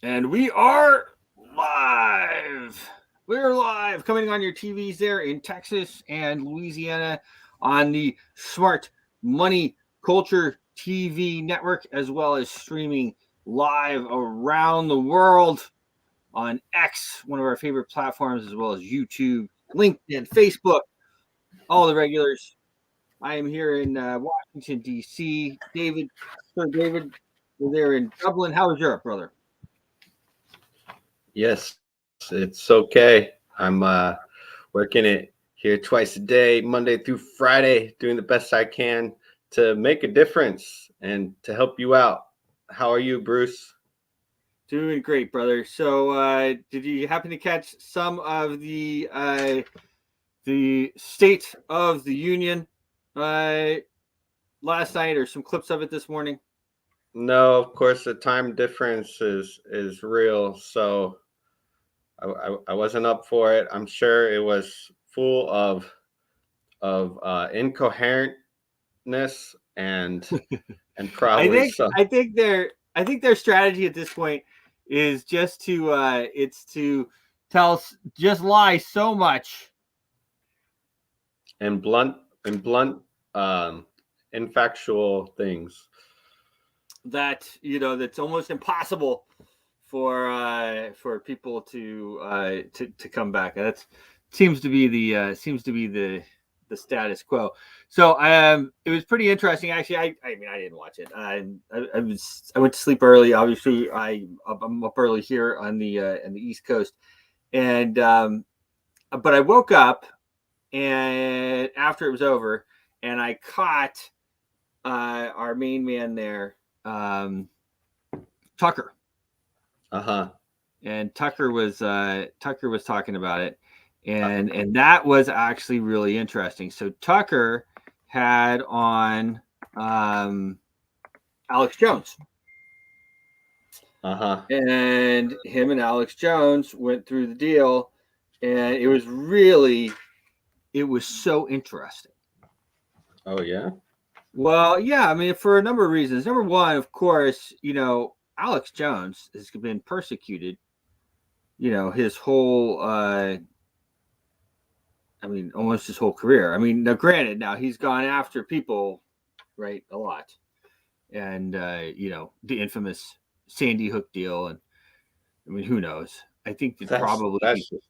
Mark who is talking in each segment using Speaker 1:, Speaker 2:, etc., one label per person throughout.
Speaker 1: And we are live. We're live coming on your TVs there in Texas and Louisiana on the Smart Money Culture TV network, as well as streaming live around the world on X, one of our favorite platforms, as well as YouTube, LinkedIn, Facebook, all the regulars. I am here in Washington, D.C. Sir David, you're there in Dublin. How was Europe, brother?
Speaker 2: Yes, it's okay. I'm working it here twice a day, Monday through Friday, doing the best I can to make a difference and to help you out. How are you, Bruce?
Speaker 1: Doing great, brother. So, did you happen to catch some of the State of the Union uh, last night, or some clips of it this morning?
Speaker 2: No, of course the time difference is real, so I wasn't up for it. I'm sure it was full of incoherentness and and
Speaker 1: I
Speaker 2: probably
Speaker 1: think
Speaker 2: some
Speaker 1: I think their I think their strategy at this point is just to it's to just lie so much
Speaker 2: and blunt um infactual things.
Speaker 1: that that's almost impossible for people to come back. That seems to be the status quo. So it was pretty interesting. Actually, I mean I didn't watch it. I went to sleep early. Obviously, I'm up early here on the East Coast, and but I woke up and after it was over, and I caught our main man there, Tucker,
Speaker 2: Uh-huh.
Speaker 1: and Tucker was talking about it, and that was actually really interesting. So Tucker had on um, Alex Jones,
Speaker 2: Uh-huh.
Speaker 1: and him and Alex Jones went through the deal, and it was so interesting.
Speaker 2: Oh yeah.
Speaker 1: Well, yeah, I mean, for a number of reasons. Number one, of course, Alex Jones has been persecuted, his whole I mean, almost his whole career. I mean, now granted, now he's gone after people, right, a lot, and the infamous Sandy Hook deal, and I mean, who knows? I think that
Speaker 2: That's
Speaker 1: probably
Speaker 2: that's just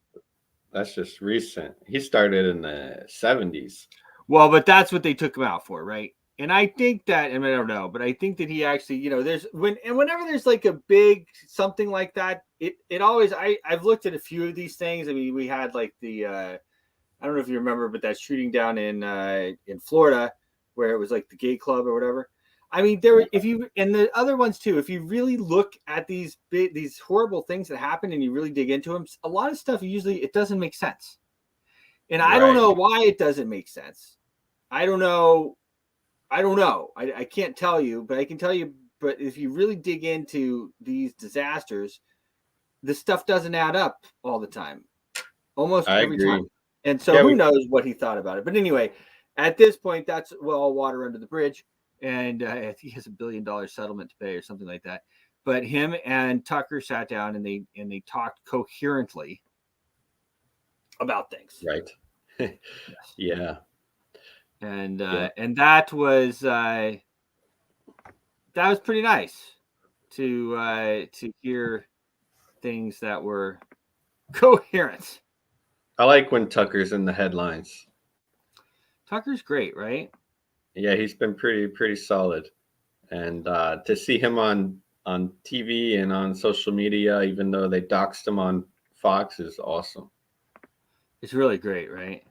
Speaker 2: that's just recent. He started in the 70s.
Speaker 1: well, but that's what they took him out for, right? And I think that, I mean, I don't know, but I think that he actually, there's whenever there's like a big something like that, it always I've looked at a few of these things. I mean, we had like the I don't know if you remember, but that shooting down in Florida where it was like the gay club or whatever. I mean, there if you and the other ones too. If you really look at these horrible things that happen and you really dig into them, a lot of stuff usually it doesn't make sense, and I don't
Speaker 2: Right.
Speaker 1: know why it doesn't make sense. I don't know. I don't know. I can't tell you, but I can tell you. But if you really dig into these disasters, the stuff doesn't add up all the time, almost
Speaker 2: I
Speaker 1: every time.
Speaker 2: agree.
Speaker 1: And so
Speaker 2: Yeah,
Speaker 1: who
Speaker 2: we
Speaker 1: knows what he thought about it. But anyway, at this point, that's well water under the bridge. And I think he has $1 billion settlement to pay or something like that. But him and Tucker sat down and they talked coherently about things.
Speaker 2: right.
Speaker 1: Yes.
Speaker 2: Yeah. Yeah.
Speaker 1: And that was pretty nice to hear things that were coherent.
Speaker 2: I like when Tucker's in the headlines.
Speaker 1: Tucker's great, right?
Speaker 2: Yeah, he's been pretty solid. And to see him on TV and on social media, even though they doxed him on Fox, is awesome.
Speaker 1: It's really great, right?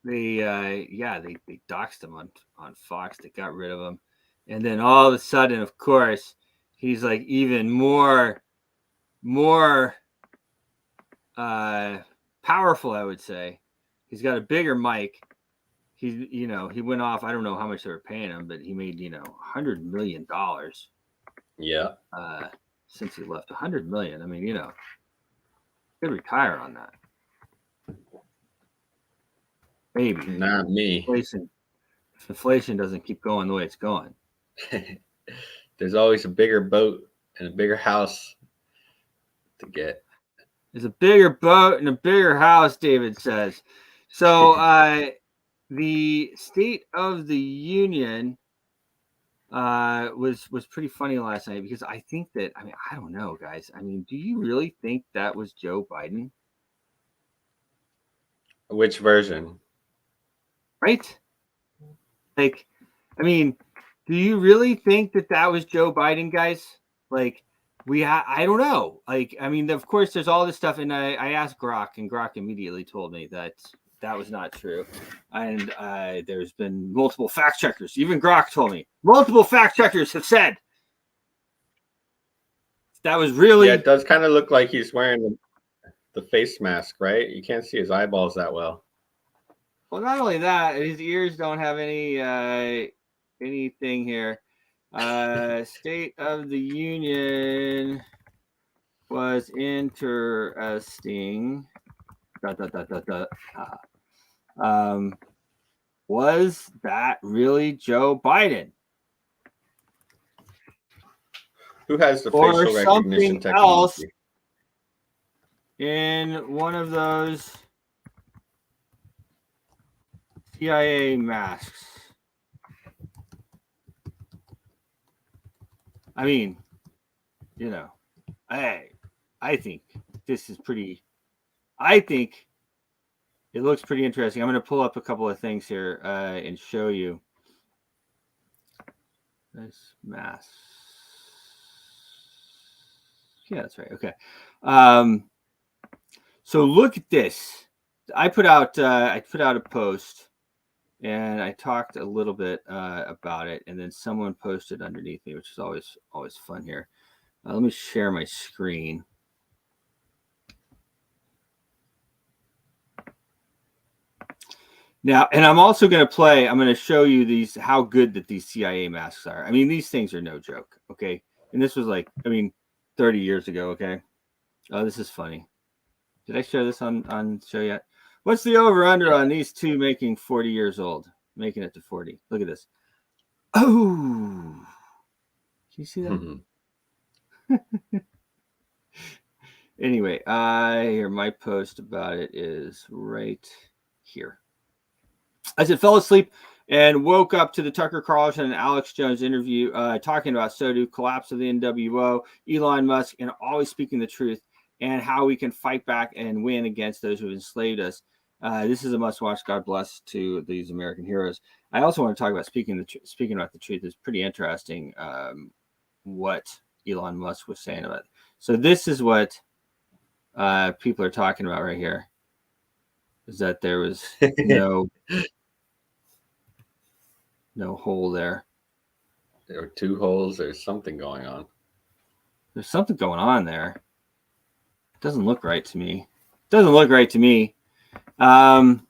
Speaker 1: They doxed him on Fox. They got rid of him, and then all of a sudden, of course, he's like even more uh, powerful. I would say he's got a bigger mic. He went off. I don't know how much they were paying him, but he made $100 million
Speaker 2: Yeah.
Speaker 1: uh, since he left. 100 million. I mean, he could retire on that. Maybe
Speaker 2: Not me.
Speaker 1: inflation if inflation doesn't keep going the way it's going.
Speaker 2: there's always a bigger boat and a bigger house to get.
Speaker 1: There's a bigger boat and a bigger house, David says. So the State of the Union was pretty funny last night because I think that, I mean, I don't know, guys. I mean, do you really think that was Joe Biden?
Speaker 2: Which version?
Speaker 1: Right? Like, I mean, do you really think that that was Joe Biden, guys? Like, I don't know. Like, I mean, of course, there's all this stuff, and I asked Grok, and Grok immediately told me that that was not true. And there's been multiple fact checkers. Even Grok told me multiple fact checkers have said that was really.
Speaker 2: Yeah, it does kind of look like he's wearing the face mask, right? You can't see his eyeballs that well.
Speaker 1: Well, not only that, his ears don't have anything here. State of the Union was interesting. Was that really Joe Biden?
Speaker 2: Who has the
Speaker 1: Or
Speaker 2: facial recognition
Speaker 1: something else
Speaker 2: technology?
Speaker 1: in one of those CIA masks? I mean, you know, I think this is pretty. I think it looks pretty interesting. I'm going to pull up a couple of things here and show you. This mask. Yeah, that's right. Okay. So look at this. I put out a post, and I talked a little bit about it, and then someone posted underneath me, which is always fun here. Let me share my screen. Now, and I'm also going to show you how good that these CIA masks are. I mean, these things are no joke. Okay. And this was 30 years ago. Okay. Oh, this is funny. Did I share this on show yet? What's the over under on these two making 40 years old? Making it to 40. Look at this. Oh, can you see that? Anyway, here, my post about it is right here. I said, fell asleep and woke up to the Tucker Carlson and Alex Jones interview talking about SOTU, collapse of the NWO, Elon Musk, and always speaking the truth, and how we can fight back and win against those who have enslaved us. This is a must-watch. God bless to these American heroes. I also want to talk about speaking about the truth. It's pretty interesting what Elon Musk was saying about it. So this is what people are talking about right here. Is that there was no hole there.
Speaker 2: There were two holes. There's something going on.
Speaker 1: There's something going on there. It doesn't look right to me. Now,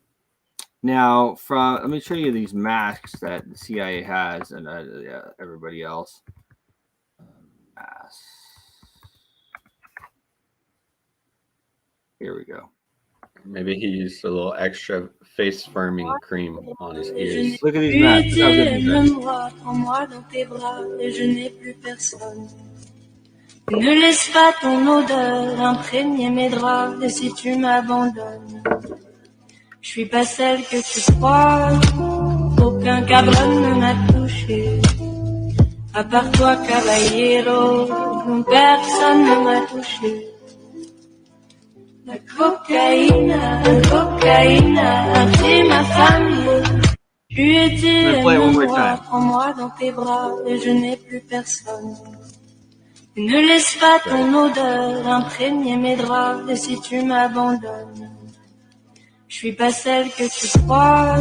Speaker 1: let me show you these masks that the CIA has and everybody else. Masks. Here we go.
Speaker 2: Maybe he used a little extra face firming cream on his ears.
Speaker 1: Look at these masks. Look how good these are.
Speaker 3: Ne laisse pas ton odeur imprégner mes draps, et si tu m'abandonnes, je suis pas celle que tu crois. Aucun cabron ne m'a touché, à part toi, caballero, personne ne m'a touché. La cocaïne, a pris ma famille. Tu étais moi, prends-moi dans tes bras, et je n'ai plus personne. Ne laisse pas ton odeur imprégner mes draps, et si tu m'abandonnes, je suis pas celle que tu crois.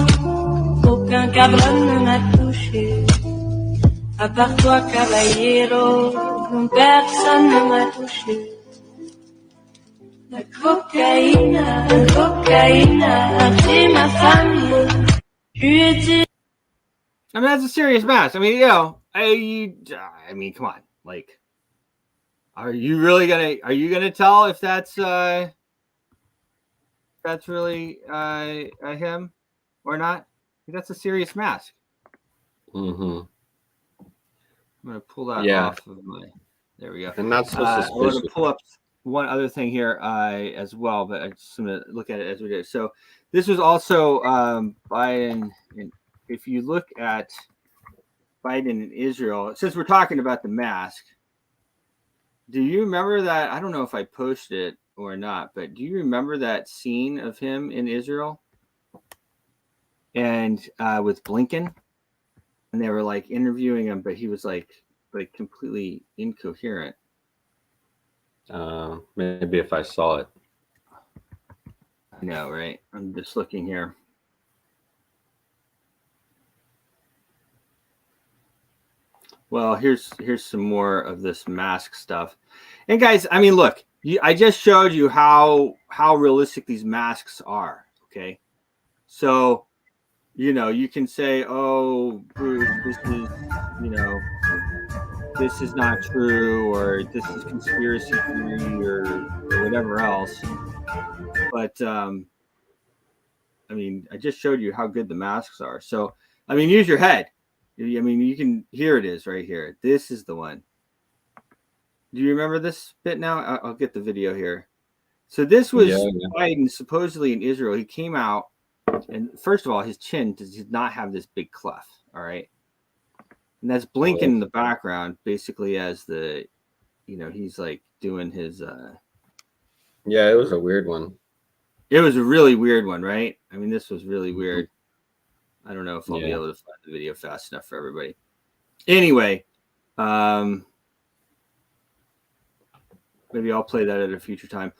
Speaker 3: Aucun cabron ne m'a touché, à part toi, caballero, personne ne m'a touché. La cocaïne, a pris ma famille. Tu étais.
Speaker 1: I mean, that's a serious mask. I mean, I mean, come on, are you gonna tell if that's really him or not? That's a serious mask.
Speaker 2: Mm-hmm.
Speaker 1: I'm I'm going to pull that
Speaker 2: Yeah.
Speaker 1: off of my. There we go.
Speaker 2: And not so
Speaker 1: I want
Speaker 2: suspicious.
Speaker 1: to pull up one other thing here as well, but I'm just going to look at it as we do. So this was also Biden. And if you look at Biden in Israel, since we're talking about the mask, do you remember that? I don't know if I posted it or not, but do you remember that scene of him in Israel and with Blinken? And they were like interviewing him, but he was like completely incoherent.
Speaker 2: Maybe if I saw it.
Speaker 1: I know, right? I'm just looking here. Well, here's some more of this mask stuff. And guys, I mean, look, I just showed you how realistic these masks are. Okay, so you can say, "Oh, Bruce, this is this is not true," or "This is conspiracy theory," or whatever else. But I mean, I just showed you how good the masks are. So, I mean, use your head. I mean, you can. Here it is, right here. This is the one. Do you remember this bit now? I'll get the video here. So this was Biden supposedly in Israel. He came out, and first of all, his chin did not have this big cleft. All right, and that's Blinken in the background, basically as the, he's like doing his.
Speaker 2: Yeah, it was a weird one.
Speaker 1: It was a really weird one, right? I mean, this was really weird. I don't know if I'll be able to find the video fast enough for everybody. Anyway, maybe I'll play that at a future time.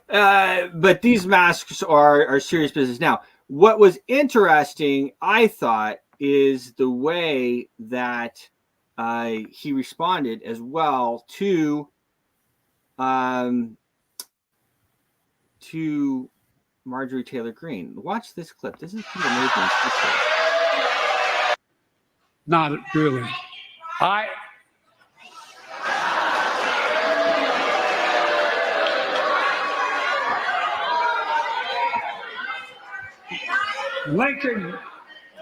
Speaker 1: But these masks are serious business. Now, what was interesting, I thought, is the way that he responded as well to Marjorie Taylor Greene. Watch this clip. This is pretty amazing.
Speaker 4: Not really.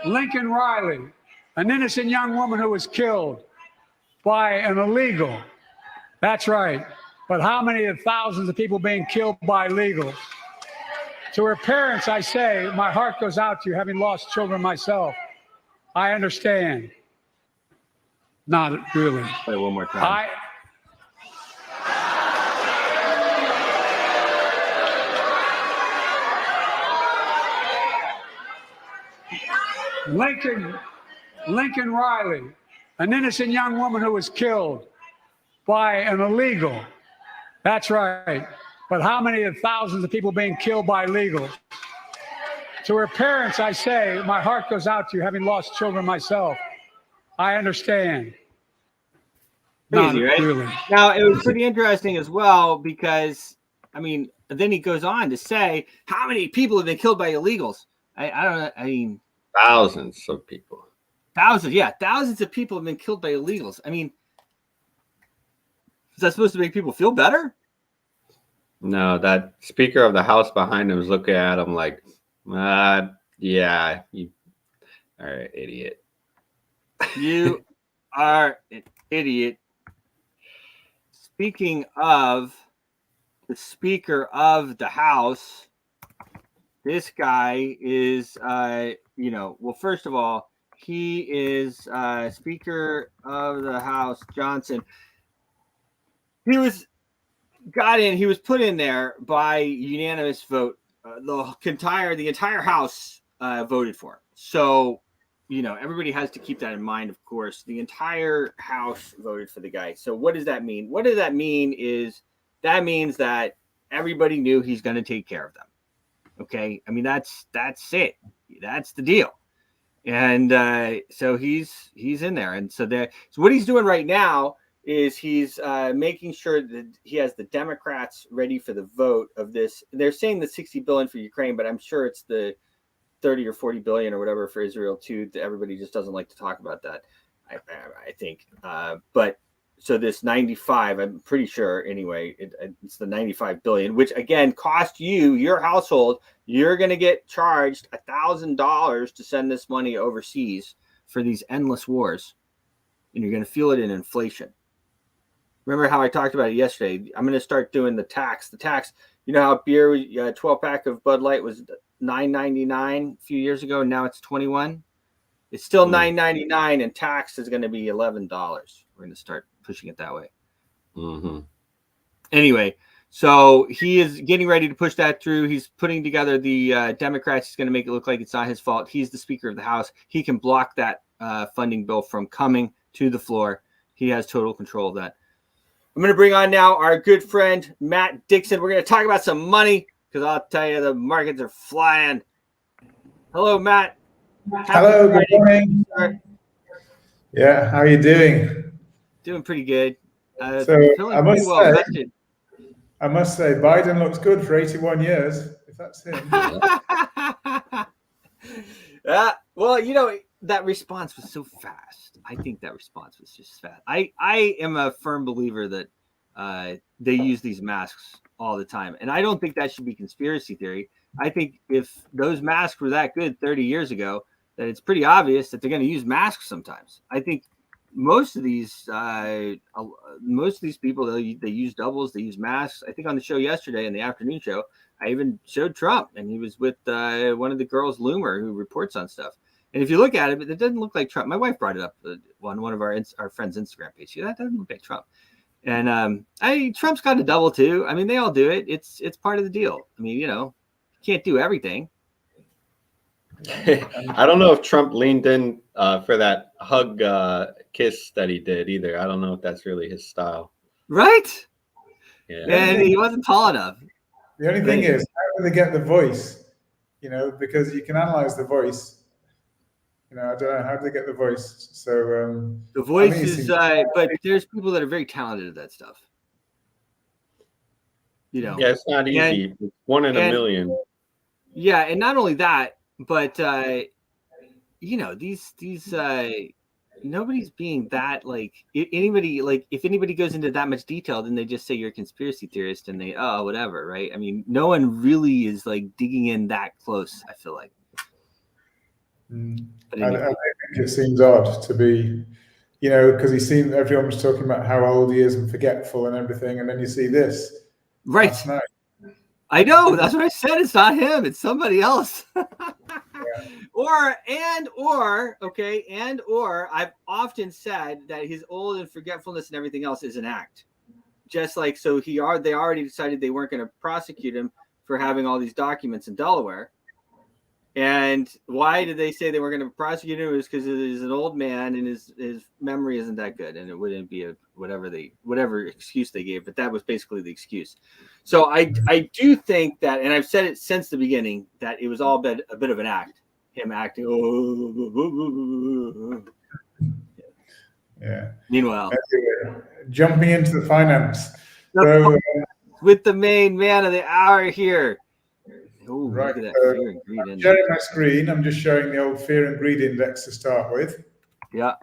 Speaker 4: Lincoln Riley, an innocent young woman who was killed by an illegal. That's right. But how many of thousands of people being killed by illegals? To her parents, I say, my heart goes out to you, having lost children myself. I understand. Not really.
Speaker 1: Play one more time.
Speaker 4: Lincoln Riley, an innocent young woman who was killed by an illegal. That's right. But how many of thousands of people being killed by illegals? To her parents, I say, my heart goes out to you, having lost children myself. I understand.
Speaker 1: Crazy, right? Really. Now, it was pretty interesting as well because, I mean, then he goes on to say how many people have been killed by illegals. I don't know. I mean,
Speaker 2: thousands of people.
Speaker 1: Thousands of people have been killed by illegals. I mean, is that supposed to make people feel better?
Speaker 2: No, that Speaker of the House behind him is looking at him like, yeah, you are an idiot.
Speaker 1: You are an idiot. Speaking of the Speaker of the House, this guy is, well, first of all, he is Speaker of the House, Johnson. He was put in there by unanimous vote. The entire House voted for him. So, everybody has to keep that in mind, of course. The entire House voted for the guy. So what does that mean? What does that mean is that means that everybody knew he's going to take care of them. Okay. I mean, that's it. That's the deal. And so he's in there. And so what he's doing right now is he's making sure that he has the Democrats ready for the vote of this. They're saying the $60 billion for Ukraine, but I'm sure it's the 30 or 40 billion or whatever for Israel too. Everybody just doesn't like to talk about that, I think. But so this 95, I'm pretty sure anyway, it's the 95 billion, which again cost you, your household, you're going to get charged $1,000 to send this money overseas for these endless wars. and you're going to feel it in inflation. Remember how I talked about it yesterday? I'm going to start doing the tax. The tax, you know how beer, 12-pack of Bud Light was $9.99 a few years ago, and now it's $21. It's still $9.99, and tax is going to be $11. We're going to start pushing it that way. Anyway, so he is getting ready to push that through. He's putting together the Democrats. He's going to make it look like it's not his fault. He's the Speaker of the House. He can block that funding bill from coming to the floor. He has total control of that. I'm going to bring on now our good friend, Matt Dixon. We're going to talk about some money because I'll tell you the markets are flying. Hello, Matt.
Speaker 5: Hello, good morning. Yeah, how are you doing?
Speaker 1: Doing pretty good.
Speaker 5: So
Speaker 1: feeling pretty well rested.
Speaker 5: I must say, Biden looks good for 81 years, if that's him.
Speaker 1: Well, you know, that response was so fast. I think that response was just fast. I am a firm believer that they use these masks all the time. And I don't think that should be conspiracy theory. I think if those masks were that good 30 years ago, that it's pretty obvious that they're going to use masks sometimes. I think most of these people, they use doubles, they use masks. I think on the show yesterday, in the afternoon show, I even showed Trump, and he was with one of the girls, Loomer, who reports on stuff. And if you look at it, it doesn't look like Trump. My wife brought it up on one of our friends' Instagram page. That doesn't look like Trump. And Trump's got a double too. I mean, they all do it. It's part of the deal. I mean, you know, you can't do everything.
Speaker 2: I don't know if Trump leaned in for that hug kiss that he did either. I don't know if that's really his style.
Speaker 1: Right?
Speaker 2: Yeah.
Speaker 1: And he wasn't tall enough.
Speaker 5: The only thing is, how do they get the voice? You know, because you can analyze the voice. You know, I don't know, how do they get the voice? So
Speaker 1: the voice is, but there's people that are very talented at that stuff. You know,
Speaker 2: yeah, it's not easy. It's 1 in a million.
Speaker 1: Yeah, and not only that, but you know, these nobody's being that like if anybody goes into that much detail, then they just say you're a conspiracy theorist and they whatever, right? I mean, no one really is like digging in that close, I feel like.
Speaker 5: But anyway. I think it seems odd to be, you know, because everyone was talking about how old he is and forgetful and everything, and then you see this.
Speaker 1: Right.
Speaker 5: Last night.
Speaker 1: I know. That's what I said. It's not him. It's somebody else.
Speaker 5: Yeah.
Speaker 1: Or I've often said that his old and forgetfulness and everything else is an act. Just like, so they already decided they weren't going to prosecute him for having all these documents in Delaware. And why did they say they weren't going to prosecute him? It was because he's an old man and his memory isn't that good, and it wouldn't be whatever excuse they gave. But that was basically the excuse. So I do think that, and I've said it since the beginning, that it was all a bit of an act. Him acting.
Speaker 5: Yeah.
Speaker 1: Meanwhile,
Speaker 5: jumping into the finance. So,
Speaker 1: with the main man of the hour here. Ooh,
Speaker 5: right.
Speaker 1: Look at that fear and greed
Speaker 5: I'm sharing my screen. I'm just showing the old fear and greed index to start with.
Speaker 1: Yeah.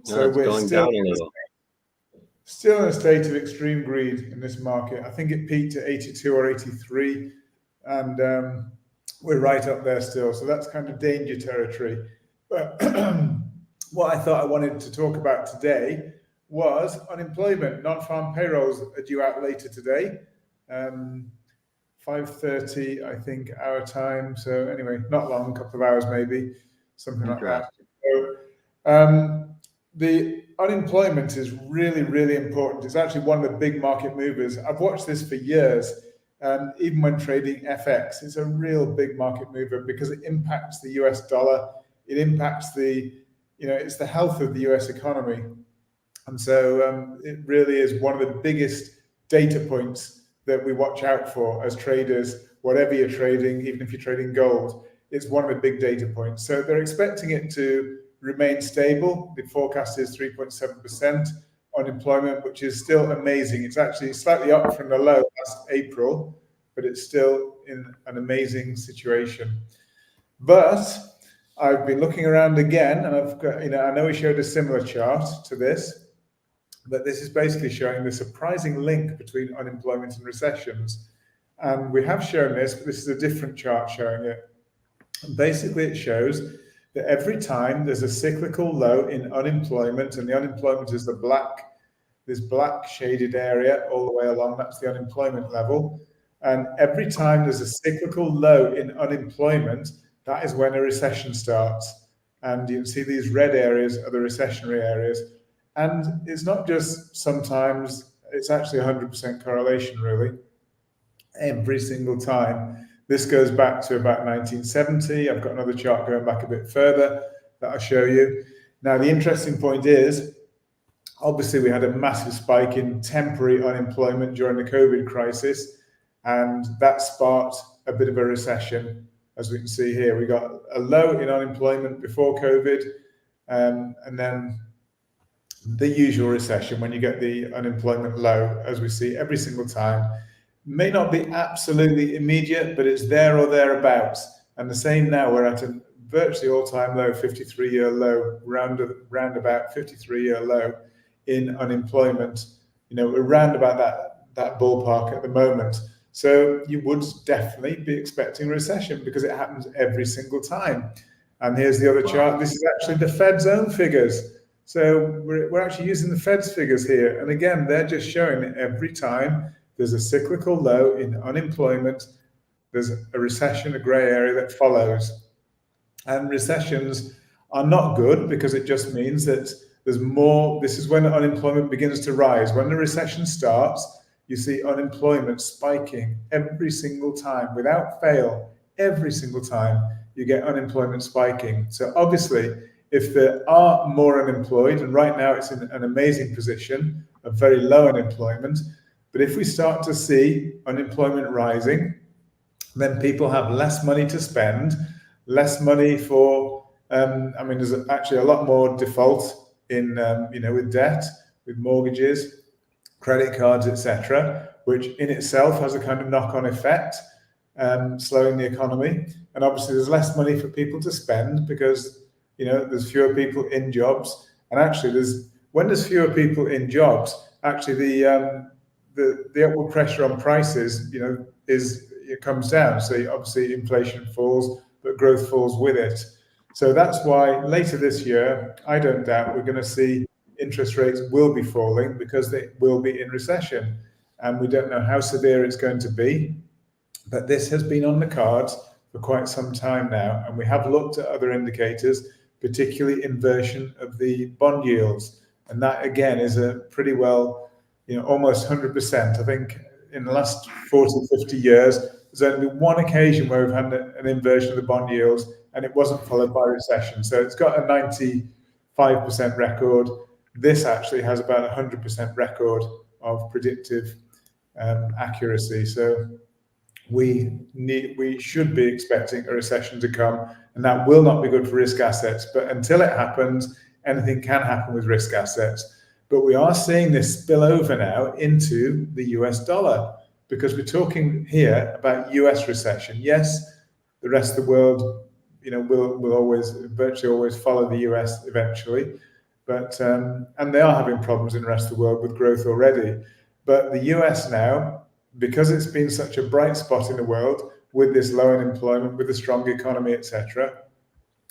Speaker 5: So we're
Speaker 2: going down a little.
Speaker 5: Still in a state of extreme greed in this market. I think it peaked at 82 or 83, and we're right up there still. So that's kind of danger territory. But what I thought I wanted to talk about today was unemployment. Non-farm payrolls are due out later today. 5:30, I think, our time. So anyway, not long, a couple of hours maybe, something like that. So the unemployment is really, really important. It's actually one of the big market movers. I've watched this for years, even when trading FX. It's a real big market mover because it impacts the US dollar. It impacts it's the health of the US economy. And so it really is one of the biggest data points that we watch out for as traders, whatever you're trading, even if you're trading gold, it's one of the big data points. So they're expecting it to remain stable. The forecast is 3.7% unemployment, which is still amazing. It's actually slightly up from the low last April, but it's still in an amazing situation. But I've been looking around again, and I've got, I know we showed a similar chart to this, but this is basically showing the surprising link between unemployment and recessions. And we have shown this, but this is a different chart showing it. And basically, it shows that every time there's a cyclical low in unemployment, and the unemployment is this black shaded area all the way along, that's the unemployment level. And every time there's a cyclical low in unemployment, that is when a recession starts. And you can see these red areas are the recessionary areas. And it's not just sometimes, it's actually 100% correlation, really, every single time. This goes back to about 1970. I've got another chart going back a bit further that I'll show you. Now, the interesting point is, obviously, we had a massive spike in temporary unemployment during the COVID crisis, and that sparked a bit of a recession. As we can see here, we got a low in unemployment before COVID, and then the usual recession when you get the unemployment low, as we see every single time. May not be absolutely immediate, but it's there or thereabouts. And the same now, we're at a virtually all-time low, 53-year low, round about 53-year low in unemployment. You know, we're around about that ballpark at the moment. So you would definitely be expecting a recession because it happens every single time. And here's the other chart. This is actually the Fed's own figures. So we're actually using the Fed's figures here. And again, they're just showing that every time there's a cyclical low in unemployment, there's a recession, a gray area that follows. And recessions are not good because it just means that there's more. This is when unemployment begins to rise. When the recession starts, you see unemployment spiking every single time without fail. Every single time you get unemployment spiking. So obviously, if there are more unemployed, and right now it's in an amazing position of very low unemployment, but if we start to see unemployment rising, then people have less money to spend, less money for, there's actually a lot more default in, with debt, with mortgages, credit cards, etc., which in itself has a kind of knock-on effect, slowing the economy. And obviously there's less money for people to spend because, there's fewer people in jobs. And actually when there's fewer people in jobs, actually the upward pressure on prices, it comes down. So obviously inflation falls, but growth falls with it. So that's why later this year, I don't doubt we're going to see interest rates will be falling because they will be in recession. And we don't know how severe it's going to be, but this has been on the cards for quite some time now. And we have looked at other indicators, particularly inversion of the bond yields. And that again is a pretty well, almost 100%. I think in the last 40, 50 years, there's only been one occasion where we've had an inversion of the bond yields and it wasn't followed by recession. So it's got a 95% record. This actually has about a 100% record of predictive accuracy. So we should be expecting a recession to come, and that will not be good for risk assets. But until it happens, anything can happen with risk assets. But we are seeing this spill over now into the US dollar because we're talking here about US recession. Yes, the rest of the world, will virtually always follow the US eventually. But and they are having problems in the rest of the world with growth already. But the US now, because it's been such a bright spot in the world with this low unemployment, with a strong economy, etc.,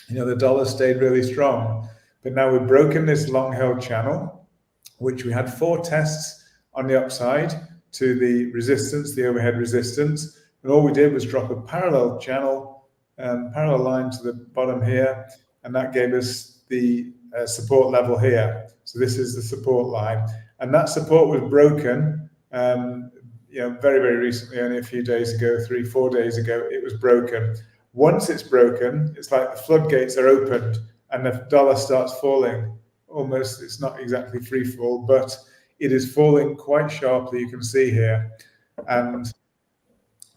Speaker 5: the dollar stayed really strong. But now we've broken this long-held channel, which we had 4 tests on the upside to the resistance, the overhead resistance. And all we did was drop a parallel channel, parallel line to the bottom here, and that gave us the support level here. So this is the support line. And that support was broken, very, very recently, only a few days ago, 3-4 days ago, it was broken. Once it's broken, it's like the floodgates are opened and the dollar starts falling. Almost, it's not exactly free fall, but it is falling quite sharply, you can see here. And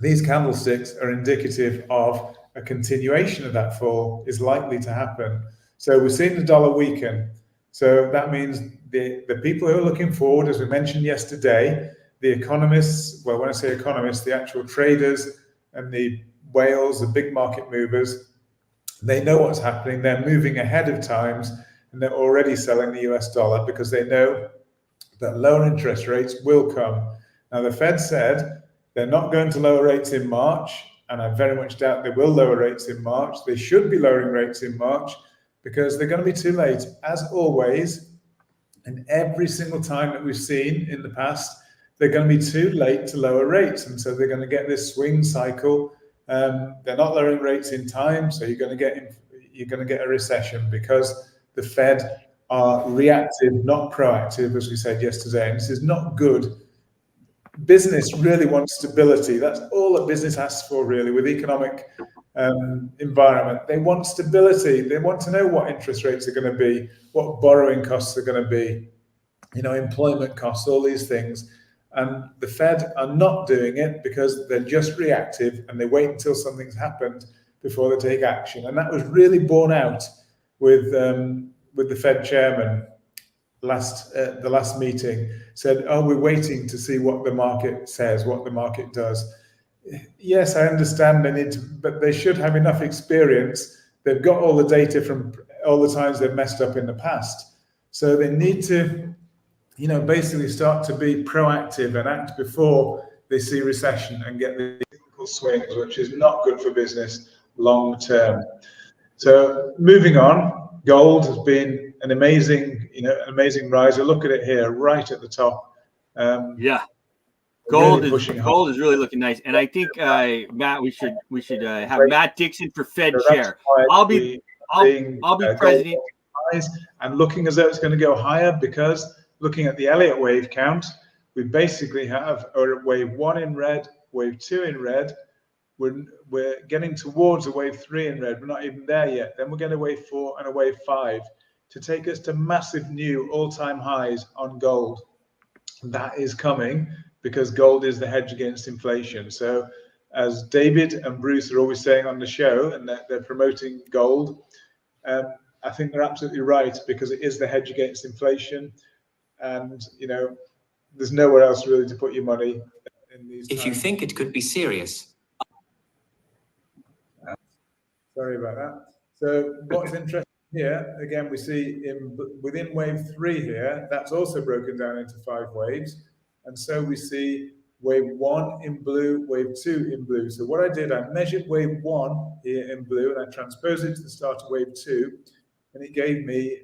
Speaker 5: these candlesticks are indicative of a continuation of that fall is likely to happen. So we're seeing the dollar weaken. So that means the people who are looking forward, as we mentioned yesterday, the economists, well, when I say economists, the actual traders and the whales, the big market movers, they know what's happening. They're moving ahead of times and they're already selling the US dollar because they know that lower interest rates will come. Now, the Fed said they're not going to lower rates in March. and I very much doubt they will lower rates in March. They should be lowering rates in March because they're going to be too late, as always. And every single time that we've seen in the past, they're going to be too late to lower rates, and so they're going to get this swing cycle. They're not lowering rates in time, so you're going to get a recession because the Fed are reactive, not proactive, as we said yesterday. And this is not good. Business really wants stability. That's all that business asks for, really, with economic environment. They want stability. They want to know what interest rates are going to be, what borrowing costs are going to be, employment costs, all these things. And the Fed are not doing it because they're just reactive and they wait until something's happened before they take action. And that was really borne out with the Fed chairman the last meeting. Said, "Oh, we're waiting to see what the market says, what the market does." Yes, I understand they need to, but they should have enough experience. They've got all the data from all the times they've messed up in the past, so they need to basically start to be proactive and act before they see recession and get the cyclical swings, which is not good for business long term. So moving on, gold has been an amazing riser. Look at it here, right at the top.
Speaker 1: Gold is really looking nice, and I think Matt, we should have Matt Dixon for Fed chair. I'll be president.
Speaker 5: And looking as though it's going to go higher, because looking at the Elliott wave count, we basically have wave 1 in red, wave 2 in red. We're getting towards a wave 3 in red. We're not even there yet. Then we're getting a wave 4 and a wave 5 to take us to massive new all-time highs on gold. That is coming because gold is the hedge against inflation. So as David and Bruce are always saying on the show, and they're promoting gold, I think they're absolutely right, because it is the hedge against inflation. And, there's nowhere else really to put your money in these times.
Speaker 6: If you think it could be serious.
Speaker 5: Sorry about that. So what's interesting here, again, we see within wave 3 here, that's also broken down into 5 waves. And so we see wave 1 in blue, wave 2 in blue. So what I did, I measured wave 1 here in blue, and I transposed it to the start of wave 2, and it gave me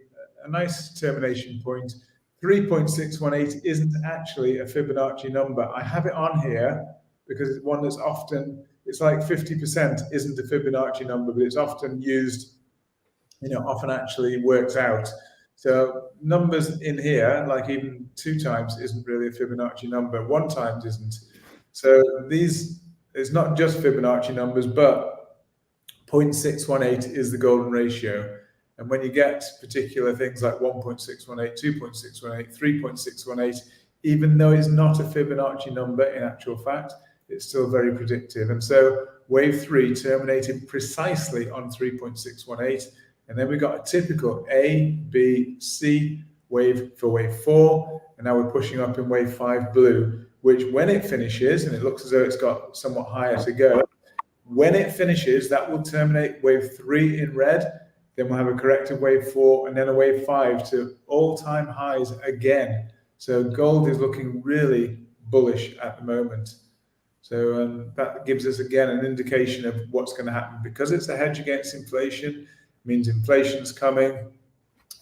Speaker 5: a nice termination point. 3.618 isn't actually a Fibonacci number. I have it on here because it's one that's often, it's like 50% isn't a Fibonacci number, but it's often used, often actually works out. So numbers in here, like even 2 times isn't really a Fibonacci number, 1 times isn't. So it's not just Fibonacci numbers, but 0.618 is the golden ratio. And when you get particular things like 1.618, 2.618, 3.618, even though it's not a Fibonacci number in actual fact, it's still very predictive. And so wave 3 terminated precisely on 3.618. And then we got a typical A, B, C wave for wave 4. And now we're pushing up in wave 5 blue, which when it finishes, and it looks as though it's got somewhat higher to go, when it finishes, that will terminate wave 3 in red. Then we'll have a corrective wave 4 and then a wave 5 to all-time highs again. So gold is looking really bullish at the moment. So that gives us, again, an indication of what's going to happen. Because it's a hedge against inflation, means inflation's coming,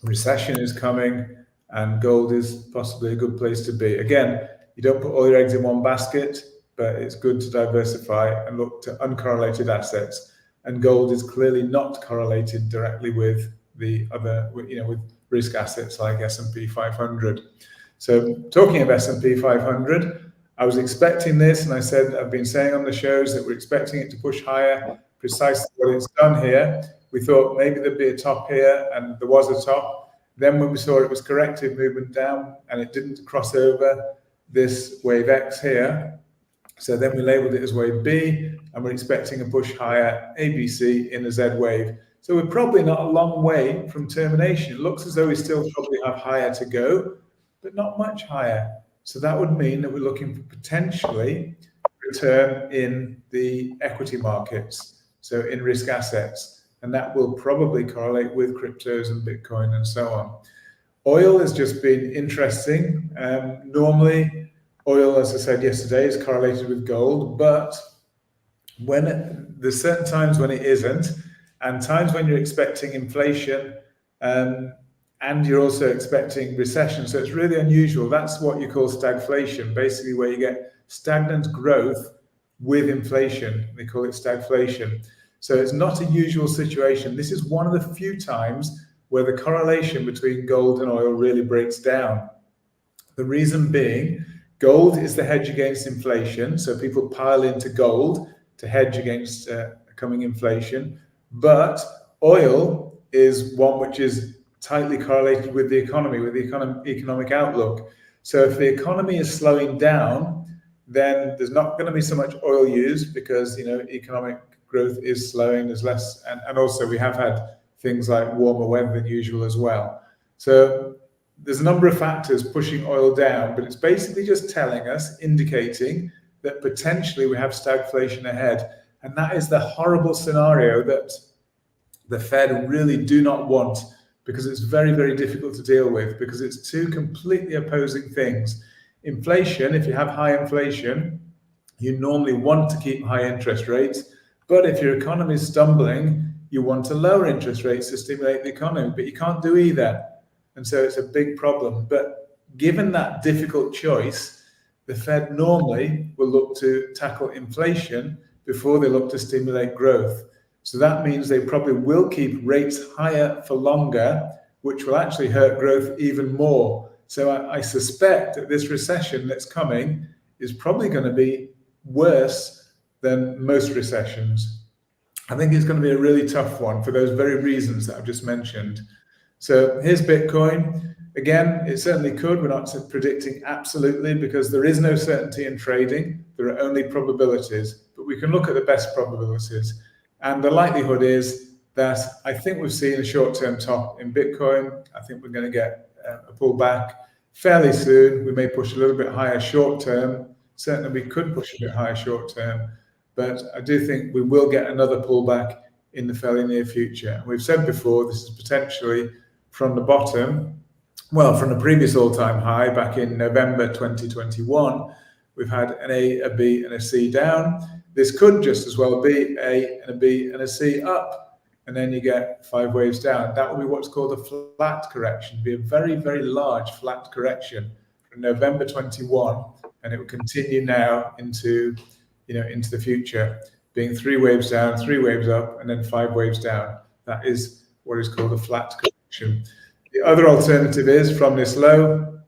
Speaker 5: recession is coming, and gold is possibly a good place to be. Again, you don't put all your eggs in one basket, but it's good to diversify and look to uncorrelated assets. And gold is clearly not correlated directly with the other, with risk assets like S&P 500. So talking of S&P 500, I was expecting this, and I said, I've been saying on the shows that we're expecting it to push higher, precisely what it's done here. We thought maybe there'd be a top here, and there was a top. Then when we saw it was corrective movement down, and it didn't cross over this wave X here, so then we labeled it as wave B, and we're expecting a push higher, ABC, in a Z wave. So we're probably not a long way from termination. It looks as though we still probably have higher to go, but not much higher. So that would mean that we're looking for potentially return in the equity markets, so in risk assets. And that will probably correlate with cryptos and Bitcoin and so on. Oil has just been interesting. Normally, oil, as I said yesterday, is correlated with gold, but when there's certain times when it isn't, and times when you're expecting inflation, and you're also expecting recession. So it's really unusual. That's what you call stagflation, basically where you get stagnant growth with inflation. They call it stagflation. So it's not a usual situation. This is one of the few times where the correlation between gold and oil really breaks down. The reason being, gold is the hedge against inflation. So people pile into gold to hedge against coming inflation. But oil is one which is tightly correlated with the economy, with the economic outlook. So if the economy is slowing down, then there's not going to be so much oil used because, economic growth is slowing. There's less, and also we have had things like warmer weather than usual as well. So there's a number of factors pushing oil down, but it's basically just telling us, indicating that potentially we have stagflation ahead. And that is the horrible scenario that the Fed really do not want, because it's very, very difficult to deal with, because it's two completely opposing things. Inflation, if you have high inflation, you normally want to keep high interest rates. But if your economy is stumbling, you want to lower interest rates to stimulate the economy, but you can't do either. And so it's a big problem. But given that difficult choice, the Fed normally will look to tackle inflation before they look to stimulate growth. So that means they probably will keep rates higher for longer, which will actually hurt growth even more. So I suspect that this recession that's coming is probably going to be worse than most recessions. I think it's going to be a really tough one for those very reasons that I've just mentioned. So here's Bitcoin. Again, it certainly could. We're not predicting absolutely because there is no certainty in trading. There are only probabilities, but we can look at the best probabilities. And the likelihood is that I think we've seen a short-term top in Bitcoin. I think we're going to get a pullback fairly soon. We may push a little bit higher short-term. Certainly we could push a bit higher short-term, but I do think we will get another pullback in the fairly near future. And we've said before, this is potentially from the bottom, well, from the previous all-time high back in November 2021, we've had an A, a B, and a C down. This could just as well be A and a B and a C up, and then you get 5 waves down. That will be what's called a flat correction. It'll be a very, very large flat correction from November 21, and it will continue now into the future, being 3 waves down, 3 waves up, and then 5 waves down. That is what is called a flat correction. The other alternative is from this low,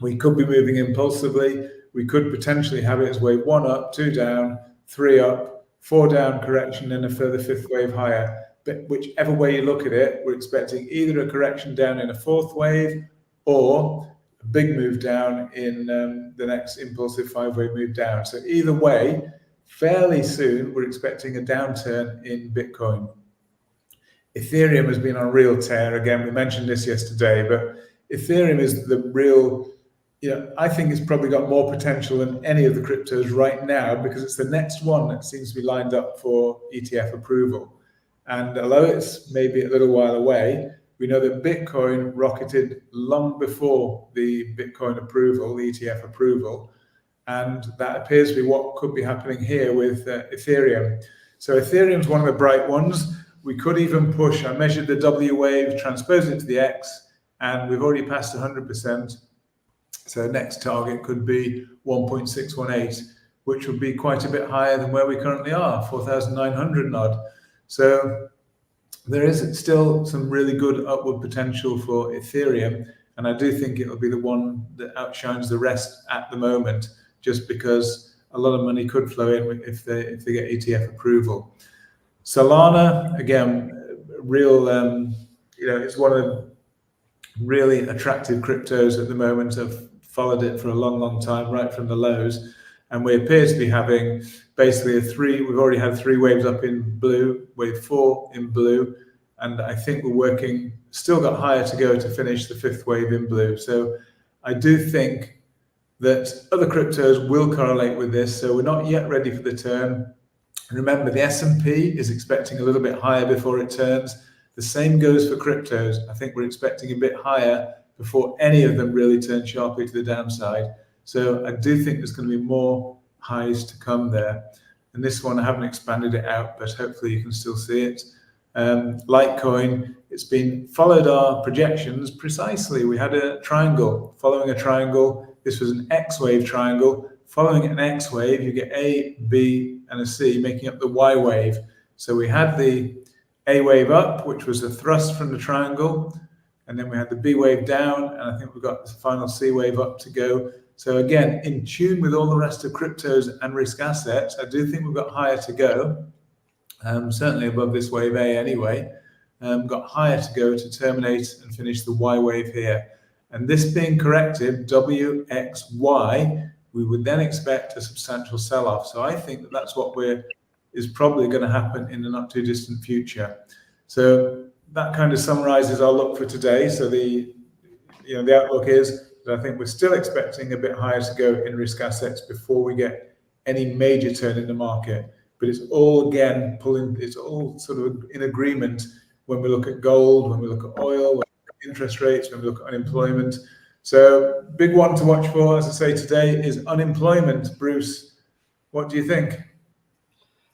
Speaker 5: we could be moving impulsively. We could potentially have it as wave 1 up, 2 down, 3 up, 4 down correction, and a further 5th wave higher. But whichever way you look at it, we're expecting either a correction down in a 4th wave or a big move down in the next impulsive 5-wave move down. So either way, fairly soon, we're expecting a downturn in Bitcoin. Ethereum has been on a real tear. Again, we mentioned this yesterday, but Ethereum is the real, I think it's probably got more potential than any of the cryptos right now because it's the next one that seems to be lined up for ETF approval. And although it's maybe a little while away, we know that Bitcoin rocketed long before the Bitcoin approval, the ETF approval. And that appears to be what could be happening here with Ethereum. So Ethereum's one of the bright ones. We could even push, I measured the W wave, transposed it to the X, and we've already passed 100%. So next target could be 1.618, which would be quite a bit higher than where we currently are, 4,900 and odd. So there is still some really good upward potential for Ethereum, and I do think it'll be the one that outshines the rest at the moment, just because a lot of money could flow in if they get ETF approval. Solana, again, real, it's one of the really attractive cryptos at the moment. I've followed it for a long, long time, right from the lows. And we appear to be having basically we've already had 3 waves up in blue, wave 4 in blue. And I think still got higher to go to finish the 5th wave in blue. So I do think that other cryptos will correlate with this. So we're not yet ready for the turn. Remember, the S&P is expecting a little bit higher before it turns. The same goes for cryptos. I think we're expecting a bit higher before any of them really turn sharply to the downside. So I do think there's going to be more highs to come there. And this one, I haven't expanded it out, but hopefully you can still see it. Litecoin, it's been followed our projections precisely. We had a triangle following a triangle. This was an X wave triangle. Following an X wave, you get A, B, and a C, making up the Y wave. So we had the A wave up, which was a thrust from the triangle, and then we had the B wave down, and I think we've got the final C wave up to go. So again, in tune with all the rest of cryptos and risk assets, I do think we've got higher to go. Certainly above this wave A anyway. Got higher to go to terminate and finish the Y wave here. And this being corrected, WXY, we would then expect a substantial sell-off. So I think that that's what is probably going to happen in the not too distant future. So that kind of summarizes our look for today. So the outlook is that I think we're still expecting a bit higher to go in risk assets before we get any major turn in the market. But it's all again it's all sort of in agreement when we look at gold, when we look at oil, when we look at interest rates, when we look at unemployment. So big one to watch for, as I say today, is unemployment. Bruce, what do you think?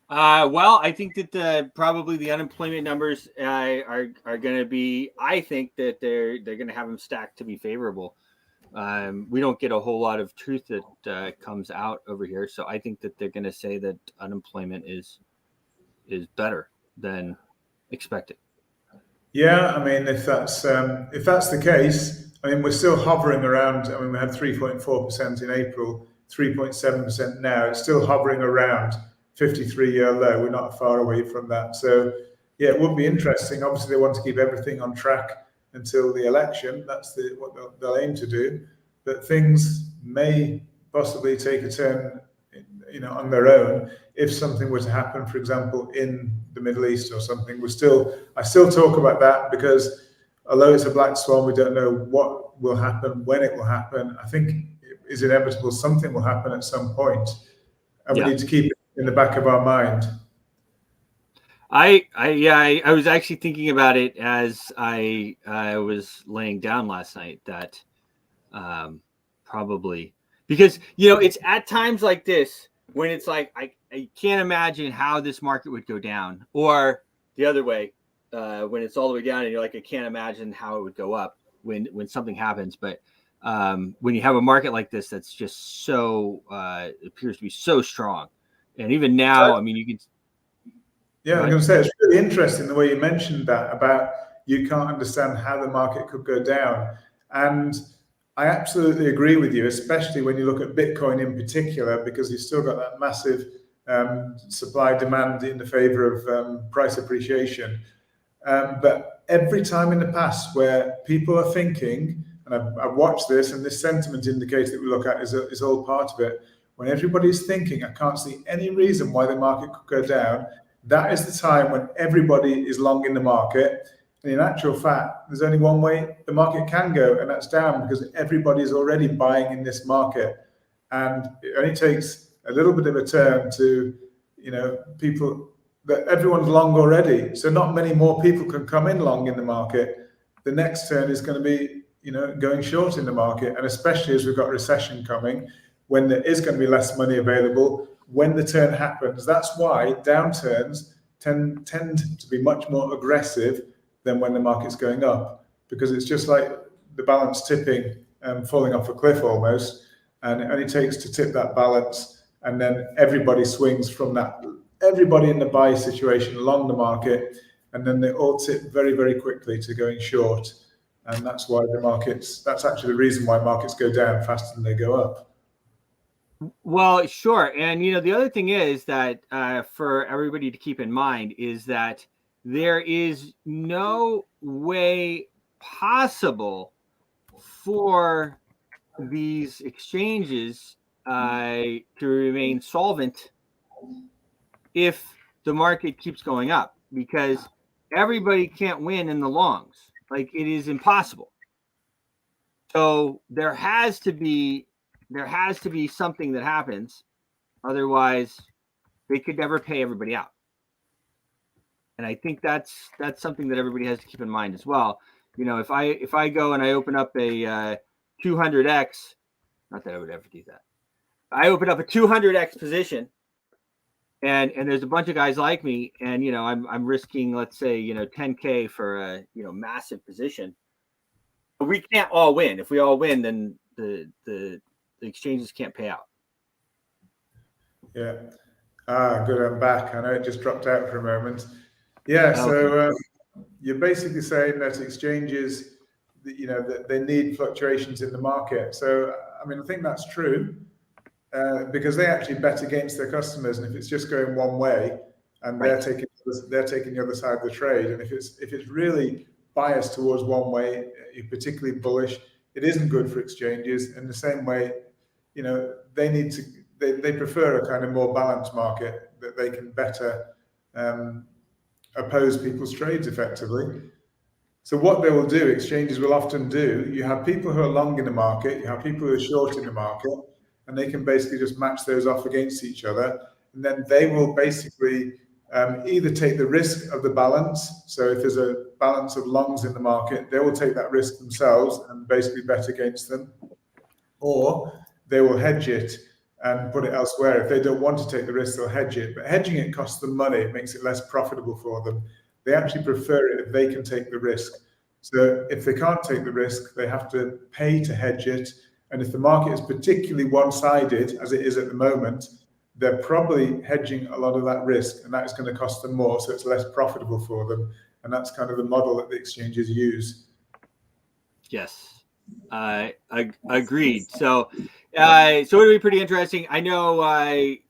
Speaker 1: Well, I think that probably the unemployment numbers are going to be. I think that they're going to have them stacked to be favorable. We don't get a whole lot of truth that comes out over here, so I think that they're going to say that unemployment is better than expected.
Speaker 5: Yeah, I mean, if that's the case, I mean, we're still hovering around. I mean, we had 3.4% in April, 3.7% now. It's still hovering around 53-year low. We're not far away from that. So, yeah, it would be interesting. Obviously, they want to keep everything on track until the election. That's what they'll aim to do. But things may possibly take a turn, on their own if something were to happen, for example, in the Middle East or something. I still talk about that because although it's a black swan, we don't know what will happen, when it will happen. I think it is inevitable something will happen at some point, and we need to keep it in the back of our mind.
Speaker 1: I was actually thinking about it as I was laying down last night that probably because it's at times like this when it's like I can't imagine how this market would go down, or the other way when it's all the way down and you're like I can't imagine how it would go up when something happens. But when you have a market like this that's just so appears to be so strong, and even now, I mean, you can.
Speaker 5: Yeah, I'm going to say it's really interesting the way you mentioned that about you can't understand how the market could go down. And I absolutely agree with you, especially when you look at Bitcoin in particular, because you've still got that massive supply demand in the favor of price appreciation. But every time in the past where people are thinking, and I've watched this, and this sentiment indicator that we look at is all part of it. When everybody's thinking, I can't see any reason why the market could go down, that is the time when everybody is long in the market. And in actual fact, there's only one way the market can go, and that's down, because everybody is already buying in this market. And it only takes a little bit of a turn to, people that everyone's long already. So not many more people can come in long in the market. The next turn is going to be, going short in the market. And especially as we've got recession coming, when there is going to be less money available, when the turn happens, that's why downturns tend to be much more aggressive than when the market's going up, because it's just like the balance tipping and falling off a cliff almost, and it only takes to tip that balance, and then everybody swings from that, everybody in the buy situation along the market, and then they all tip very, very quickly to going short, and that's why that's actually the reason why markets go down faster than they go up.
Speaker 1: Well, sure. And, the other thing is that for everybody to keep in mind is that there is no way possible for these exchanges to remain solvent if the market keeps going up, because everybody can't win in the longs. Like, it is impossible. So there has to be something that happens, otherwise they could never pay everybody out. And I think that's something that everybody has to keep in mind as well. If I go and I open up a 200x, not that I would ever do that. I open up a 200x position, and there's a bunch of guys like me, and I'm risking, let's say, $10K for a massive position. But we can't all win. If we all win, then the exchanges can't pay out.
Speaker 5: Yeah. Good. I'm back. I know it just dropped out for a moment. Yeah. So you're basically saying that exchanges, that they need fluctuations in the market. So I mean, I think that's true. Because they actually bet against their customers, and if it's just going one way, and they're taking the other side of the trade, and if it's really biased towards one way, particularly bullish, it isn't good for exchanges. In the same way, they prefer a kind of more balanced market that they can better oppose people's trades effectively. So what they will do, exchanges will often do, you have people who are long in the market, you have people who are short in the market, and they can basically just match those off against each other. And then they will basically either take the risk of the balance. So if there's a balance of longs in the market, they will take that risk themselves and basically bet against them. Or they will hedge it and put it elsewhere. If they don't want to take the risk, they'll hedge it. But hedging it costs them money. It makes it less profitable for them. They actually prefer it if they can take the risk. So if they can't take the risk, they have to pay to hedge it. And if the market is particularly one-sided, as it is at the moment, they're probably hedging a lot of that risk, and that is going to cost them more, so it's less profitable for them. And that's kind of the model that the exchanges use.
Speaker 1: Yes, agreed. So it'll be pretty interesting. I know. I'll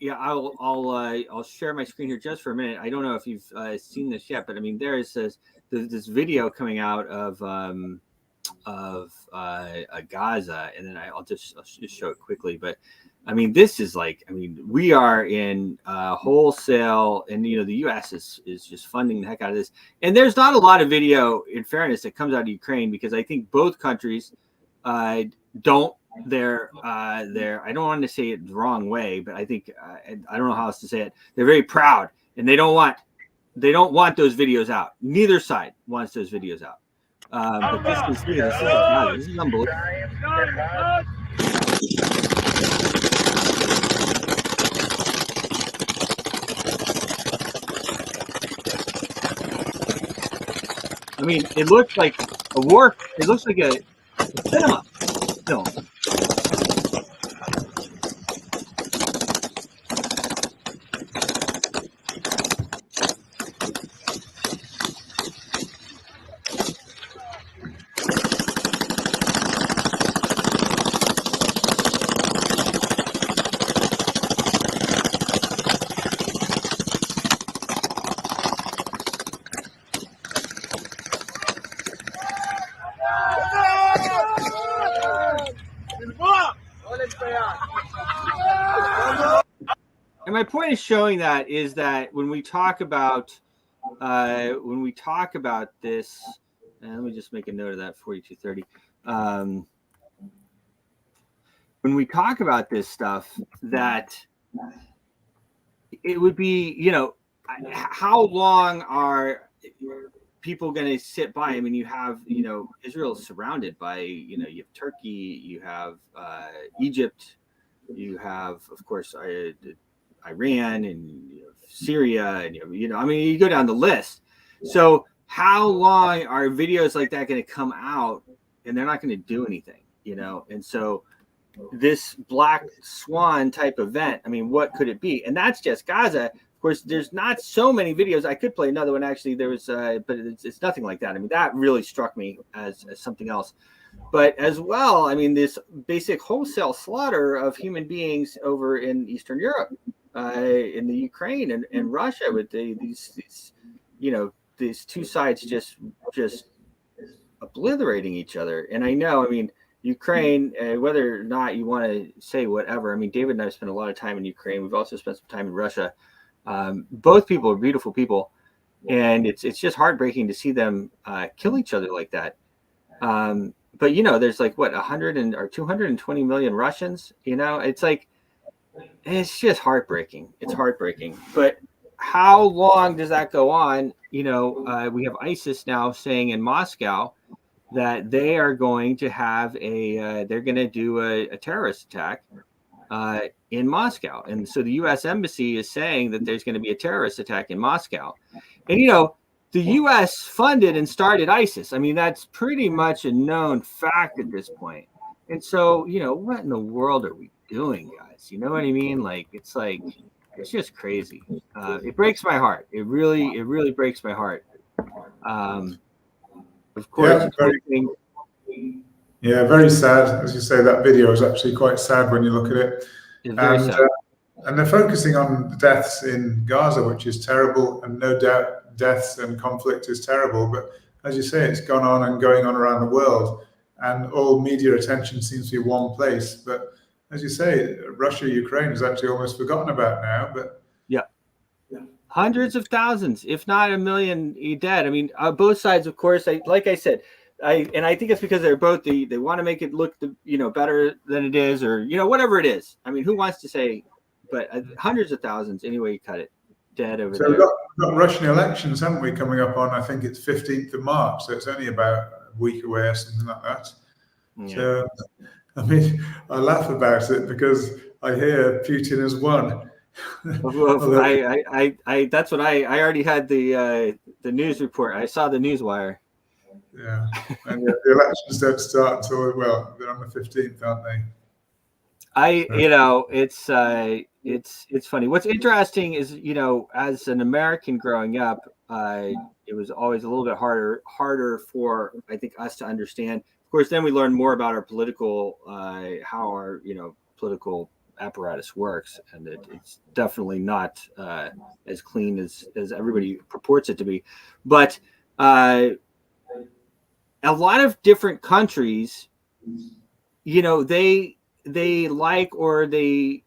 Speaker 1: share my screen here just for a minute. I don't know if you've seen this yet, but I mean, there is this video coming out of Gaza, and then I'll just show it quickly. But I mean, this is we are in wholesale, and the U.S. is just funding the heck out of this. And there's not a lot of video, in fairness, that comes out of Ukraine, because I think both countries don't. I don't want to say it the wrong way, but I think I don't know how else to say it. They're very proud, and they don't want those videos out. Neither side wants those videos out. But this is unbelievable. I mean, it looks like a war. It looks like a cinema film. And my point is showing that is that when we talk about this, and let me just make a note of that 4230. When we talk about this stuff, that it would be, how long are people going to sit by? I mean, you have, Israel surrounded by, you have Turkey, you have Egypt, you have, of course, Iran, and Syria, and I mean, you go down the list. So how long are videos like that going to come out, and they're not going to do anything, And so this black swan type event, I mean, what could it be? And that's just Gaza. Of course, there's not so many videos. I could play another one. Actually, there was, but it's nothing like that. I mean, that really struck me as something else. But as well, I mean, this basic wholesale slaughter of human beings over in Eastern Europe, in the Ukraine and Russia, with these two sides just obliterating each other. And I know, I mean, Ukraine, whether or not you want to say whatever, I mean, David and I have spent a lot of time in Ukraine. We've also spent some time in Russia. Both people are beautiful people, and it's just heartbreaking to see them kill each other like that. But there's like 100 or 220 million Russians. It's like, it's just heartbreaking. It's heartbreaking. But how long does that go on? We have ISIS now saying in Moscow that they are going to have they're going to do a terrorist attack in Moscow. And so the U.S. Embassy is saying that there's going to be a terrorist attack in Moscow. And, the U.S. funded and started ISIS. I mean, that's pretty much a known fact at this point. And so, what in the world are we doing, guys? You know what I mean? It's just crazy. It breaks my heart. It really breaks my heart. Of course.
Speaker 5: Yeah, very sad. As you say, that video is actually quite sad when you look at it.
Speaker 1: It's very sad.
Speaker 5: And they're focusing on the deaths in Gaza, which is terrible, and no doubt deaths and conflict is terrible. But as you say, it's gone on and going on around the world, and all media attention seems to be one place. But as you say, Russia, Ukraine is actually almost forgotten about now. But
Speaker 1: yeah, hundreds of thousands, if not 1 million, dead. I mean, both sides, of course. Like I said. I think it's because they're both they want to make it look better than it is, or whatever it is. I mean, who wants to say? But hundreds of thousands, anyway you cut it, dead over there.
Speaker 5: So we've got Russian elections, haven't we, coming up on? I think it's 15th of March, so it's only about a week away or something like that. Yeah. So, I mean, I laugh about it because I hear Putin has won.
Speaker 1: Well, I that's what I already had the news report. I saw the news wire.
Speaker 5: Yeah, and the elections don't start until they're on the 15th, aren't they?
Speaker 1: It's funny. What's interesting is as an American growing up, it was always a little bit harder for I think us to understand. Of course, then we learn more about our political how our political apparatus works, and it's definitely not as clean as everybody purports it to be, but. A lot of different countries, they like or they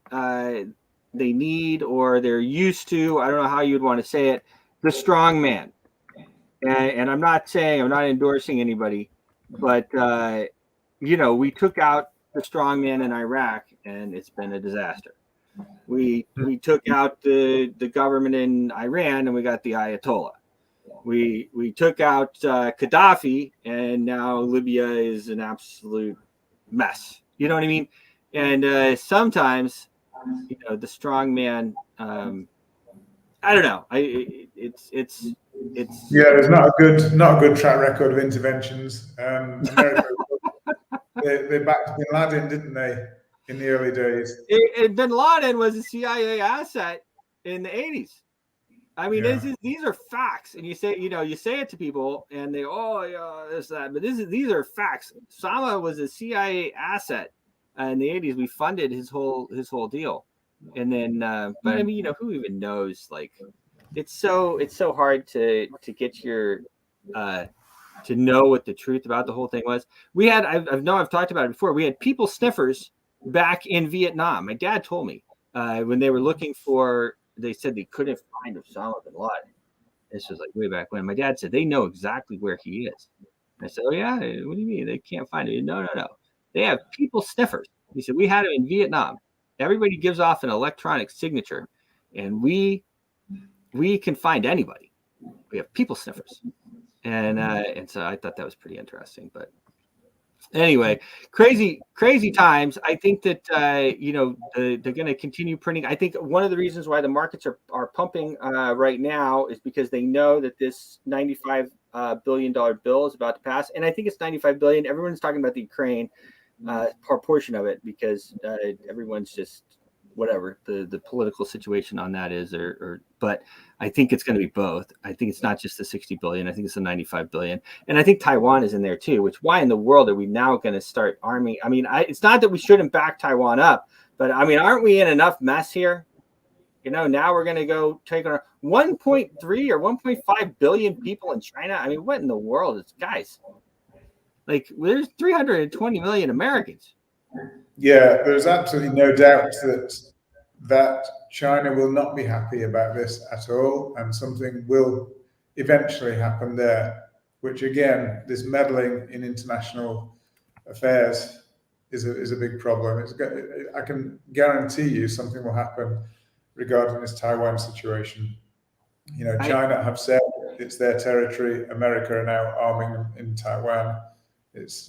Speaker 1: need or they're used to. I don't know how you'd want to say it. The strong man, and I'm not endorsing anybody, but we took out the strong man in Iraq, and it's been a disaster. We took out the government in Iran, and we got the Ayatollah. We took out Gaddafi, and now Libya is an absolute mess. You know what I mean? And sometimes, the strong man. I don't know. It's
Speaker 5: there's not a good track record of interventions. America, they backed Bin Laden, didn't they, in the early days?
Speaker 1: Bin Laden was a CIA asset in the 80s. I mean, these are facts, and you say it to people, and they this that, but these are facts. Osama was a CIA asset in the 80s. We funded his whole deal, and then, but I mean, who even knows? Like, it's so hard to get your to know what the truth about the whole thing was. We had I've talked about it before. We had people sniffers back in Vietnam. My dad told me when they were looking for. They said they couldn't find Osama bin Laden. This was like way back when. My dad said they know exactly where he is. I said, "Oh yeah, what do you mean they can't find him?" No. They have people sniffers. He said we had him in Vietnam. Everybody gives off an electronic signature, and we can find anybody. We have people sniffers, and so I thought that was pretty interesting. But anyway, crazy times. I think that they're going to continue printing. I think one of the reasons why the markets are pumping right now is because they know that this $95 billion bill is about to pass, and I think it's $95 billion. Everyone's talking about the Ukraine portion of it because everyone's just whatever the political situation on that is, but I think it's going to be both. I think it's not just the 60 billion. I think it's the 95 billion. And I think Taiwan is in there too, which why in the world are we now going to start arming? I mean, it's not that we shouldn't back Taiwan up, but I mean, aren't we in enough mess here? Now we're going to go take on 1.3 or 1.5 billion people in China. I mean, what in the world is, guys? Like, there's 320 million Americans.
Speaker 5: Yeah, there's absolutely no doubt that China will not be happy about this at all, and something will eventually happen there, which again, this meddling in international affairs is a big problem. I can guarantee you something will happen regarding this Taiwan situation. China have said it's their territory. America are now arming them in Taiwan. It's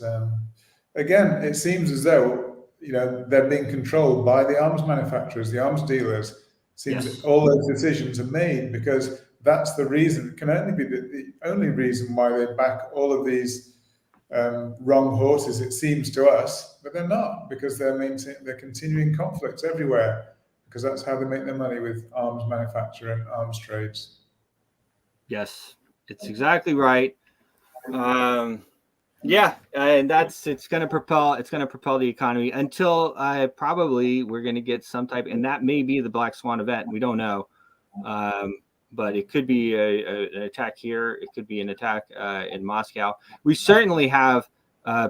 Speaker 5: again, it seems as though they're being controlled by the arms manufacturers, the arms dealers. Seems
Speaker 1: Yes.
Speaker 5: all those decisions are made because that's the reason. It can only be the only reason why they back all of these wrong horses. It seems to us, but they're not, because they're continuing conflicts everywhere, because that's how they make their money with arms manufacture and arms trades.
Speaker 1: Yes, it's exactly right. Yeah, and it's going to propel the economy until probably we're going to get some type, and that may be the Black Swan event. We don't know, but it could be an attack here. It could be an attack in Moscow. We certainly have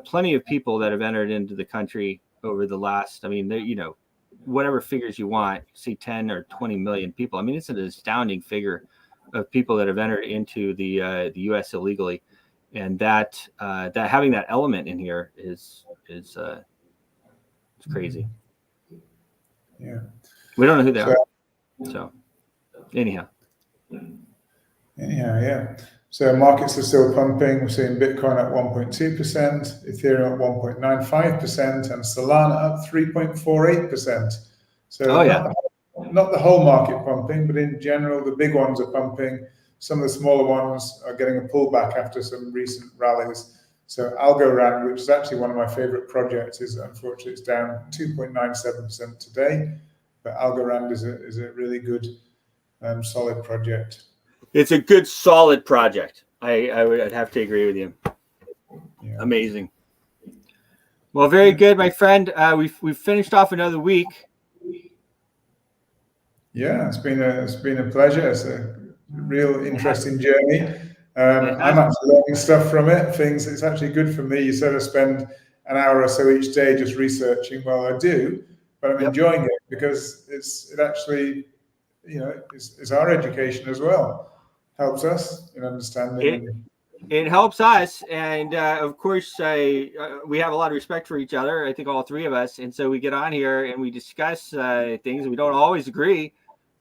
Speaker 1: plenty of people that have entered into the country over the last. I mean, whatever figures you want, see 10 or 20 million people. I mean, it's an astounding figure of people that have entered into the U.S. illegally. And that having that element in here is crazy.
Speaker 5: Yeah,
Speaker 1: we don't know who they are. So anyhow,
Speaker 5: yeah. So markets are still pumping. We're seeing Bitcoin at 1.2%, Ethereum at 1.95%, and Solana up 3.48%. So not the whole market pumping, but in general, the big ones are pumping. Some of the smaller ones are getting a pullback after some recent rallies. So Algorand, which is actually one of my favorite projects, is unfortunately it's down 2.97% today. But Algorand is a really good, solid project.
Speaker 1: It's a good, solid project. I'd have to agree with you. Yeah. Amazing. Well, very good, my friend. We've finished off another week.
Speaker 5: Yeah, it's been a pleasure. It's a real interesting journey. I'm actually learning stuff from it. It's actually good for me. You said I spend an hour or so each day just researching. Well, I do, but I'm enjoying it because it actually, it's our education as well. Helps us in understanding.
Speaker 1: It helps us, and of course, we have a lot of respect for each other. I think all three of us, and so we get on here and we discuss things. We don't always agree.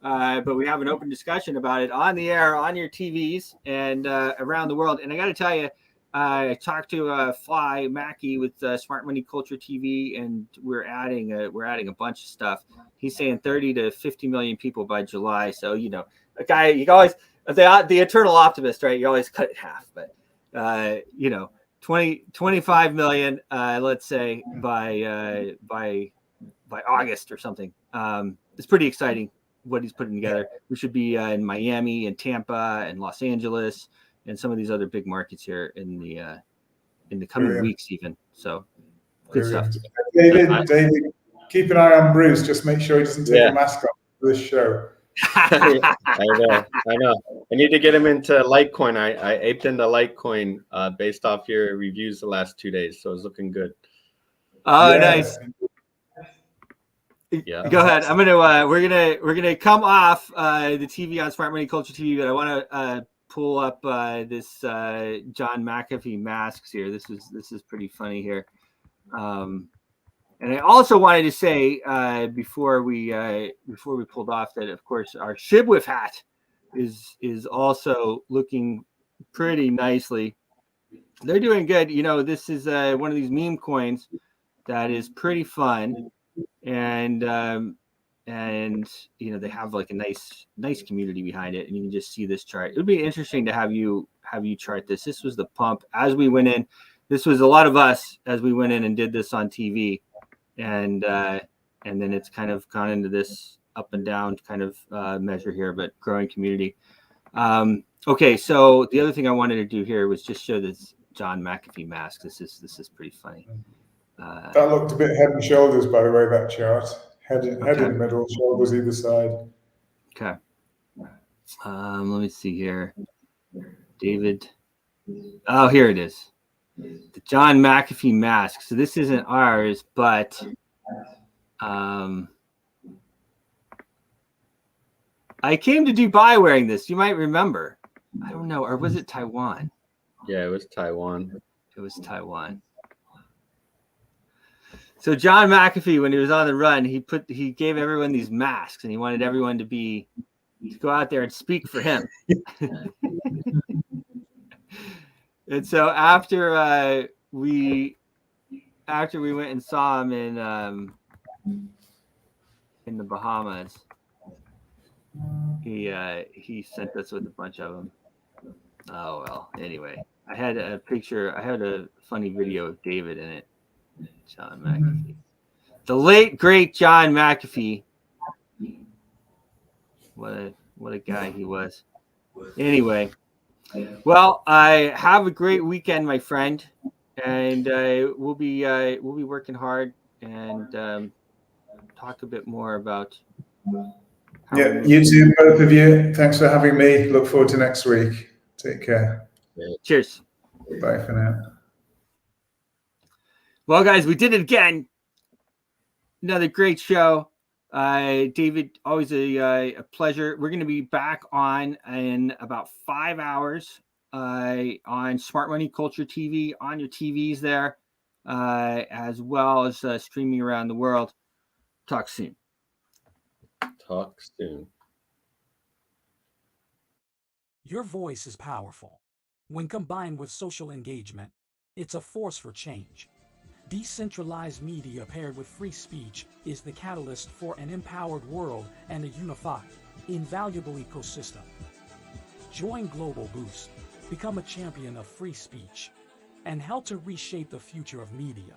Speaker 1: But we have an open discussion about it on the air, on your TVs, and around the world. And I got to tell you, I talked to Fly Mackey with Smart Money Culture TV, and we're adding a bunch of stuff. He's saying 30 to 50 million people by July. So a guy, you always the eternal optimist, right? You always cut it half, but 25 million, let's say by August or something. It's pretty exciting what he's putting together. We should be in Miami and Tampa and Los Angeles and some of these other big markets here in the coming weeks even. So good stuff.
Speaker 5: David, keep an eye on Bruce. Just make sure he doesn't take a mask off for this show.
Speaker 2: I know. I need to get him into Litecoin. I aped into Litecoin based off your reviews the last 2 days, so it's looking good.
Speaker 1: Oh, nice. Yeah. Go ahead. We're gonna come off the TV on Smart Money Culture TV, but I want to pull up this John McAfee masks here. This is pretty funny here. And I also wanted to say before we pulled off that of course our Shibwif hat is also looking pretty nicely. They're doing good. This is one of these meme coins that is pretty fun. And they have like a nice community behind it, and you can just see this chart. It would be interesting to have you chart this. This was the pump as we went in. This was a lot of us as we went in and did this on TV, and then it's kind of gone into this up and down kind of measure here, but growing community. Okay, so the other thing I wanted to do here was just show this John McAfee mask. This is pretty funny.
Speaker 5: That looked a bit head and shoulders, by the way, that chart. Head in the middle, shoulders either side.
Speaker 1: Okay. Let me see here. David. Oh, here it is. The John McAfee mask. So this isn't ours, but I came to Dubai wearing this. You might remember. I don't know. Or was it Taiwan?
Speaker 2: Yeah, it was Taiwan.
Speaker 1: It was Taiwan. So John McAfee, when he was on the run, he gave everyone these masks, and he wanted everyone to go out there and speak for him. And so after we after we went and saw him in the Bahamas, he sent us with a bunch of them. Oh well. Anyway, I had a picture. I had a funny video of David in it. John McAfee, the late great John McAfee. What a guy he was. Anyway, well, I have a great weekend, my friend, and we'll be working hard and talk a bit more about.
Speaker 5: Yeah, you too, both of you. Thanks for having me. Look forward to next week. Take care.
Speaker 1: Cheers.
Speaker 5: Bye for now.
Speaker 1: Well, guys, we did it again. Another great show. David, always a pleasure. We're going to be back on in about 5 hours on Smart Money Culture TV, on your TVs there, as well as streaming around the world. Talk soon.
Speaker 2: Talk soon.
Speaker 7: Your voice is powerful. When combined with social engagement, it's a force for change. Decentralized media paired with free speech is the catalyst for an empowered world and a unified, invaluable ecosystem. Join Global Boost, become a champion of free speech, and help to reshape the future of media.